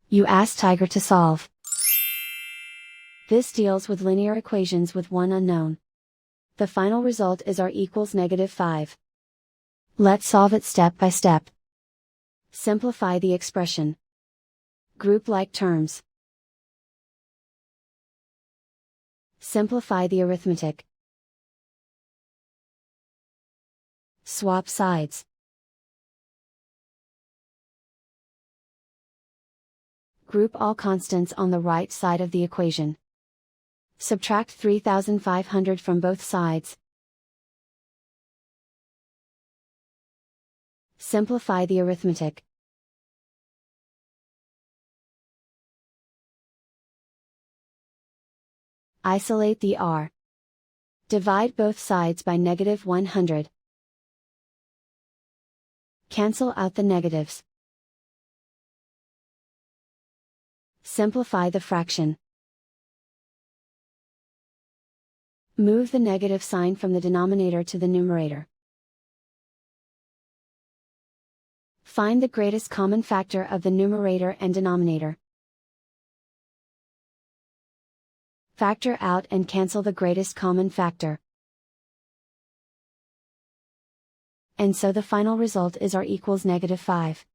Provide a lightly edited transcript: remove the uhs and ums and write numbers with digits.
You ask Tiger to solve. This deals with linear equations with one unknown. The final result is r equals -5. Let's solve it step by step. Simplify the expression. Group like terms. Simplify the arithmetic. Swap sides. Group all constants on the right side of the equation. Subtract 3,500 from both sides. Simplify the arithmetic. Isolate the r. Divide both sides by -100. Cancel out the negatives. Simplify the fraction. Move the negative sign from the denominator to the numerator. Find the greatest common factor of the numerator and denominator. Factor out and cancel the greatest common factor. And so the final result is r equals -5.